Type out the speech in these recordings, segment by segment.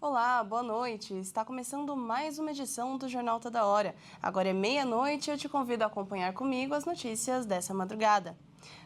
Olá, boa noite. Está começando mais uma edição do Jornal Toda Hora. Agora é meia-noite e eu te convido a acompanhar comigo as notícias dessa madrugada.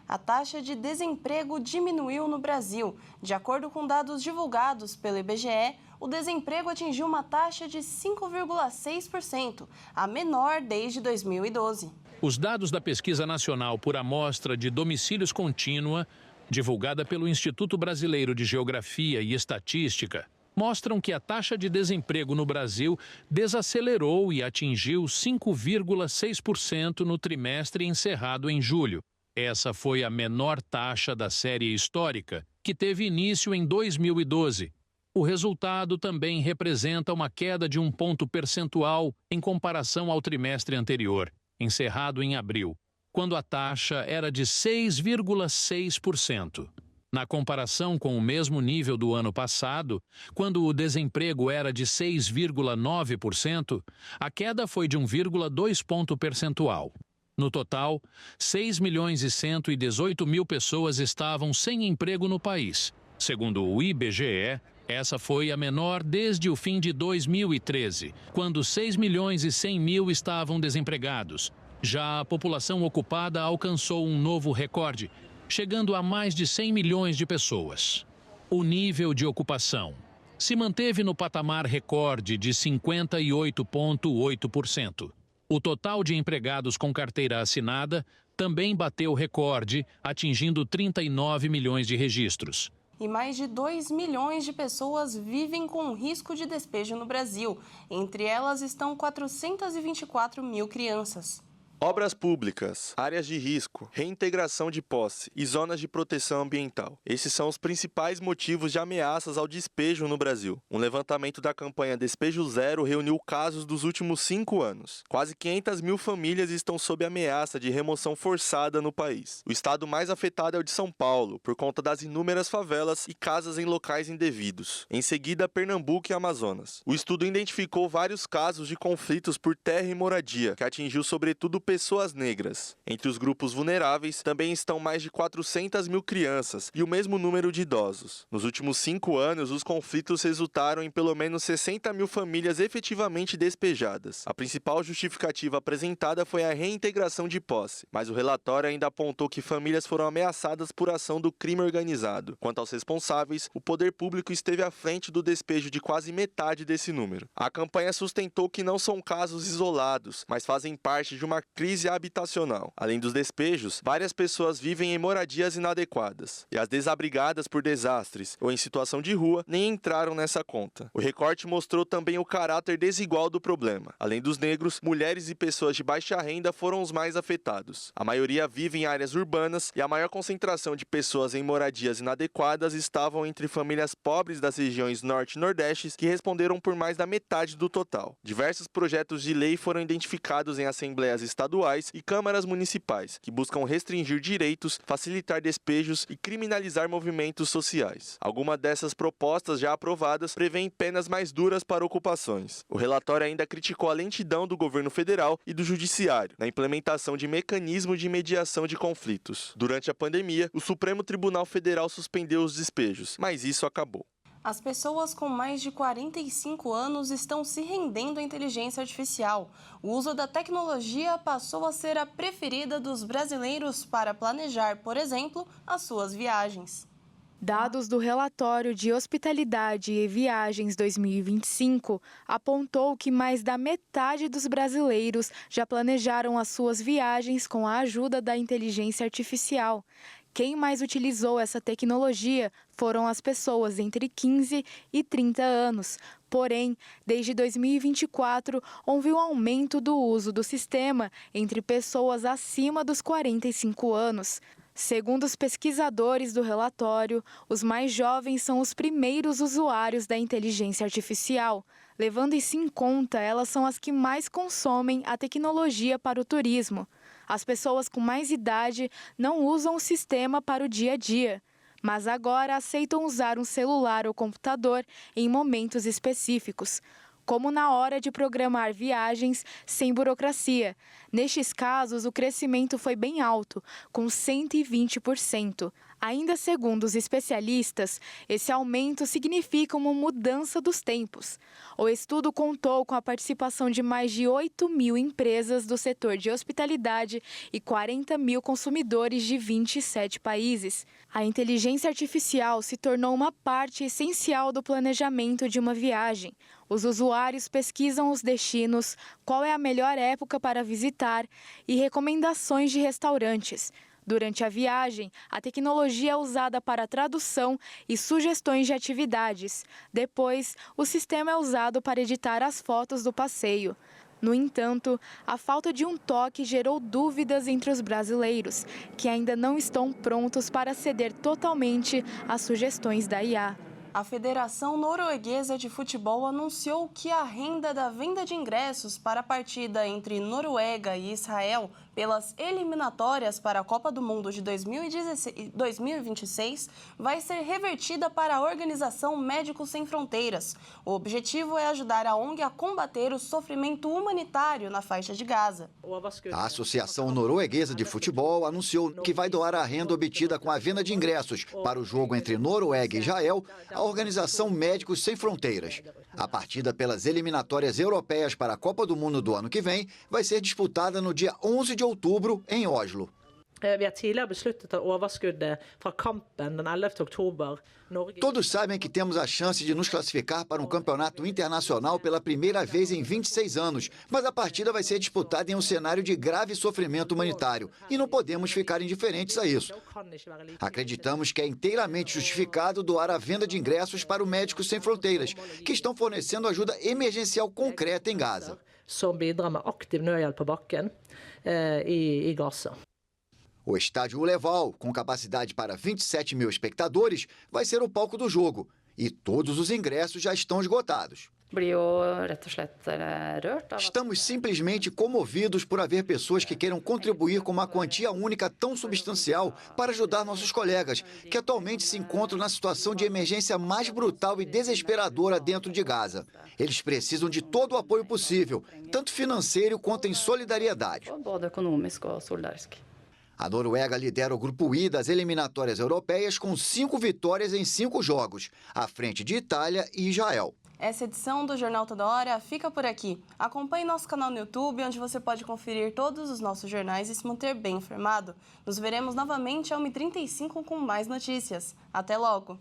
A taxa de desemprego diminuiu no Brasil. De acordo com dados divulgados pelo IBGE, o desemprego atingiu uma taxa de 5,6%, a menor desde 2012. Os dados da Pesquisa Nacional por Amostra de Domicílios Contínua, divulgada pelo Instituto Brasileiro de Geografia e Estatística, mostram que a taxa de desemprego no Brasil desacelerou e atingiu 5,6% no trimestre encerrado em julho. Essa foi a menor taxa da série histórica, que teve início em 2012. O resultado também representa uma queda de 1 ponto percentual em comparação ao trimestre anterior, encerrado em abril, quando a taxa era de 6,6%. Na comparação com o mesmo nível do ano passado, quando o desemprego era de 6,9%, a queda foi de 1,2 ponto percentual. No total, 6.118.000 pessoas estavam sem emprego no país. Segundo o IBGE, essa foi a menor desde o fim de 2013, quando 6.100.000 estavam desempregados. Já a população ocupada alcançou um novo recorde, chegando a mais de 100 milhões de pessoas. O nível de ocupação se manteve no patamar recorde de 58,8%. O total de empregados com carteira assinada também bateu recorde, atingindo 39 milhões de registros. E mais de 2 milhões de pessoas vivem com risco de despejo no Brasil. Entre elas estão 424 mil crianças. Obras públicas, áreas de risco, reintegração de posse e zonas de proteção ambiental. Esses são os principais motivos de ameaças ao despejo no Brasil. Um levantamento da campanha Despejo Zero reuniu casos dos últimos 5 anos. Quase 500 mil famílias estão sob ameaça de remoção forçada no país. O estado mais afetado é o de São Paulo, por conta das inúmeras favelas e casas em locais indevidos. Em seguida, Pernambuco e Amazonas. O estudo identificou vários casos de conflitos por terra e moradia, que atingiu sobretudo pessoas negras. Entre os grupos vulneráveis também estão mais de 400 mil crianças e o mesmo número de idosos. Nos últimos 5 anos, os conflitos resultaram em pelo menos 60 mil famílias efetivamente despejadas. A principal justificativa apresentada foi a reintegração de posse, mas o relatório ainda apontou que famílias foram ameaçadas por ação do crime organizado. Quanto aos responsáveis, o poder público esteve à frente do despejo de quase metade desse número. A campanha sustentou que não são casos isolados, mas fazem parte de uma crise habitacional. Além dos despejos, várias pessoas vivem em moradias inadequadas. E as desabrigadas por desastres ou em situação de rua nem entraram nessa conta. O recorte mostrou também o caráter desigual do problema. Além dos negros, mulheres e pessoas de baixa renda foram os mais afetados. A maioria vive em áreas urbanas e a maior concentração de pessoas em moradias inadequadas estavam entre famílias pobres das regiões norte e nordeste, que responderam por mais da metade do total. Diversos projetos de lei foram identificados em assembleias estaduais e câmaras municipais, que buscam restringir direitos, facilitar despejos e criminalizar movimentos sociais. Algumas dessas propostas já aprovadas prevêem penas mais duras para ocupações. O relatório ainda criticou a lentidão do governo federal e do judiciário na implementação de mecanismos de mediação de conflitos. Durante a pandemia, o Supremo Tribunal Federal suspendeu os despejos, mas isso acabou. As pessoas com mais de 45 anos estão se rendendo à inteligência artificial. O uso da tecnologia passou a ser a preferida dos brasileiros para planejar, por exemplo, as suas viagens. Dados do relatório de Hospitalidade e Viagens 2025 apontou que mais da metade dos brasileiros já planejaram as suas viagens com a ajuda da inteligência artificial. Quem mais utilizou essa tecnologia foram as pessoas entre 15 e 30 anos. Porém, desde 2024, houve um aumento do uso do sistema entre pessoas acima dos 45 anos. Segundo os pesquisadores do relatório, os mais jovens são os primeiros usuários da inteligência artificial. Levando isso em conta, elas são as que mais consomem a tecnologia para o turismo. As pessoas com mais idade não usam o sistema para o dia a dia, mas agora aceitam usar um celular ou computador em momentos específicos, como na hora de programar viagens sem burocracia. Nestes casos, o crescimento foi bem alto, com 120%. Ainda segundo os especialistas, esse aumento significa uma mudança dos tempos. O estudo contou com a participação de mais de 8 mil empresas do setor de hospitalidade e 40 mil consumidores de 27 países. A inteligência artificial se tornou uma parte essencial do planejamento de uma viagem. Os usuários pesquisam os destinos, qual é a melhor época para visitar e recomendações de restaurantes. Durante a viagem, a tecnologia é usada para tradução e sugestões de atividades. Depois, o sistema é usado para editar as fotos do passeio. No entanto, a falta de um toque gerou dúvidas entre os brasileiros, que ainda não estão prontos para ceder totalmente às sugestões da IA. A Federação Norueguesa de Futebol anunciou que a renda da venda de ingressos para a partida entre Noruega e Israel pelas eliminatórias para a Copa do Mundo de 2026 vai ser revertida para a organização Médicos Sem Fronteiras. O objetivo é ajudar a ONG a combater o sofrimento humanitário na faixa de Gaza. A Associação Norueguesa de Futebol anunciou que vai doar a renda obtida com a venda de ingressos para o jogo entre Noruega e Israel à organização Médicos Sem Fronteiras. A partida pelas eliminatórias europeias para a Copa do Mundo do ano que vem vai ser disputada no dia 11 de outubro, em Oslo. Todos sabem que temos a chance de nos classificar para um campeonato internacional pela primeira vez em 26 anos, mas a partida vai ser disputada em um cenário de grave sofrimento humanitário e não podemos ficar indiferentes a isso. Acreditamos que é inteiramente justificado doar a venda de ingressos para o Médicos Sem Fronteiras, que estão fornecendo ajuda emergencial concreta em Gaza. O estádio Uleval, com capacidade para 27 mil espectadores, vai ser o palco do jogo. E todos os ingressos já estão esgotados. Estamos simplesmente comovidos por haver pessoas que queiram contribuir com uma quantia única tão substancial para ajudar nossos colegas, que atualmente se encontram na situação de emergência mais brutal e desesperadora dentro de Gaza. Eles precisam de todo o apoio possível, tanto financeiro quanto em solidariedade. A Noruega lidera o grupo I das eliminatórias europeias com 5 vitórias em 5 jogos, à frente de Itália e Israel. Essa edição do Jornal Toda Hora fica por aqui. Acompanhe nosso canal no YouTube, onde você pode conferir todos os nossos jornais e se manter bem informado. Nos veremos novamente às 1h35 com mais notícias. Até logo!